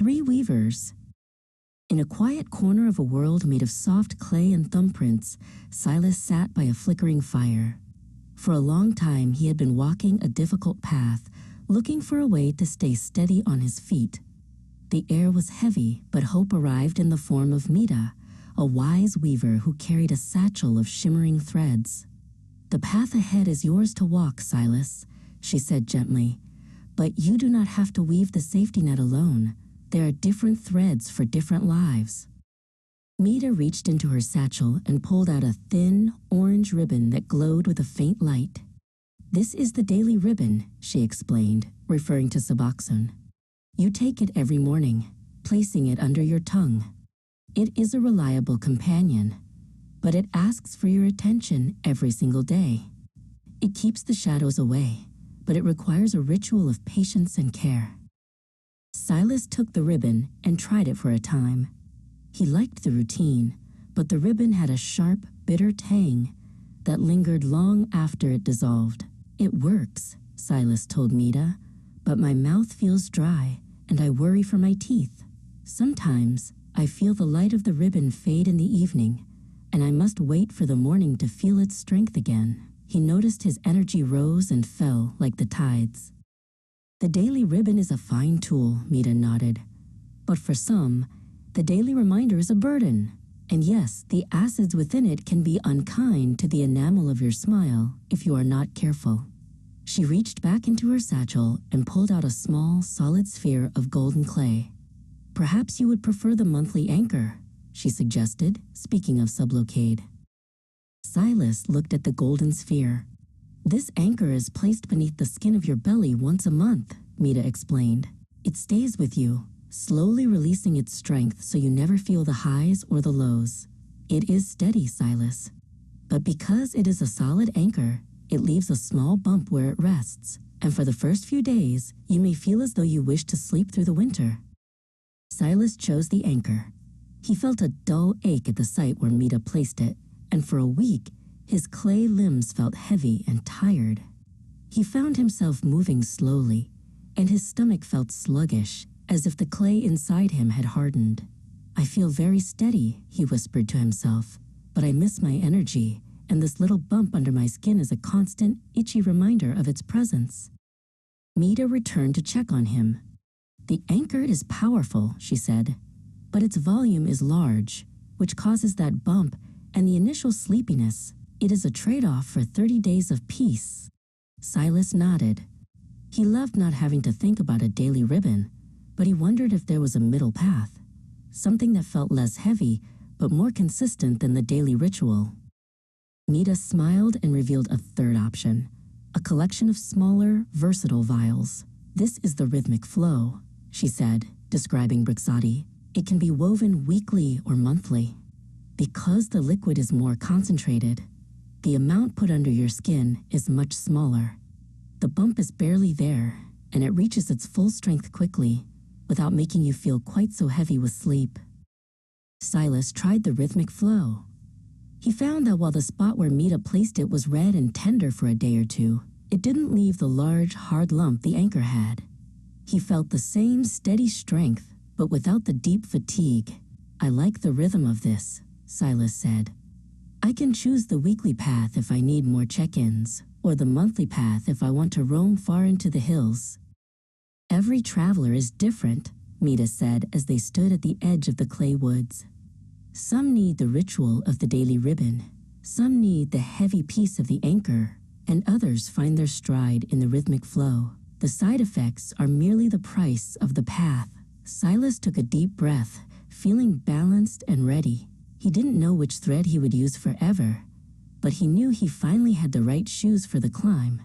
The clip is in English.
3 weavers. In a quiet corner of a world made of soft clay and thumbprints, Silas sat by a flickering fire. For a long time he had been walking a difficult path, looking for a way to stay steady on his feet. The air was heavy, but hope arrived in the form of Mita, a wise weaver who carried a satchel of shimmering threads. "The path ahead is yours to walk, Silas," she said gently. "But you do not have to weave the safety net alone. There are different threads for different lives." Mita reached into her satchel and pulled out a thin, orange ribbon that glowed with a faint light. "This is the daily ribbon," she explained, referring to Suboxone. "You take it every morning, placing it under your tongue. It is a reliable companion, but it asks for your attention every single day. It keeps the shadows away, but it requires a ritual of patience and care." Silas took the ribbon and tried it for a time. He liked the routine, but the ribbon had a sharp, bitter tang that lingered long after it dissolved. "It works," Silas told Mita, "but my mouth feels dry and I worry for my teeth. Sometimes I feel the light of the ribbon fade in the evening, and I must wait for the morning to feel its strength again." He noticed his energy rose and fell like the tides. "The daily ribbon is a fine tool," Mita nodded. "But for some, the daily reminder is a burden. And yes, the acids within it can be unkind to the enamel of your smile if you are not careful." She reached back into her satchel and pulled out a small, solid sphere of golden clay. "Perhaps you would prefer the monthly anchor," she suggested, speaking of Sublocade. Silas looked at the golden sphere. "This anchor is placed beneath the skin of your belly once a month," Mita explained. "It stays with you, slowly releasing its strength so you never feel the highs or the lows. It is steady, Silas. But because it is a solid anchor, it leaves a small bump where it rests, and for the first few days, you may feel as though you wish to sleep through the winter." Silas chose the anchor. He felt a dull ache at the site where Mita placed it, and for a week, his clay limbs felt heavy and tired. He found himself moving slowly, and his stomach felt sluggish, as if the clay inside him had hardened. "I feel very steady," he whispered to himself, "but I miss my energy, and this little bump under my skin is a constant, itchy reminder of its presence." Mita returned to check on him. "The anchor is powerful," she said, "but its volume is large, which causes that bump and the initial sleepiness. It is a trade-off for 30 days of peace." Silas nodded. He loved not having to think about a daily ribbon, but he wondered if there was a middle path, something that felt less heavy but more consistent than the daily ritual. Mita smiled and revealed a third option, a collection of smaller, versatile vials. "This is the rhythmic flow," she said, describing Brixadi. "It can be woven weekly or monthly. Because the liquid is more concentrated, the amount put under your skin is much smaller. The bump is barely there, and it reaches its full strength quickly, without making you feel quite so heavy with sleep." Silas tried the rhythmic flow. He found that while the spot where Mita placed it was red and tender for a day or two, it didn't leave the large, hard lump the anchor had. He felt the same steady strength, but without the deep fatigue. "I like the rhythm of this," Silas said. "I can choose the weekly path if I need more check-ins, or the monthly path if I want to roam far into the hills." "Every traveler is different," Mita said as they stood at the edge of the clay woods. "Some need the ritual of the daily ribbon, some need the heavy piece of the anchor, and others find their stride in the rhythmic flow. The side effects are merely the price of the path." Silas took a deep breath, feeling balanced and ready. He didn't know which thread he would use forever, but he knew he finally had the right shoes for the climb.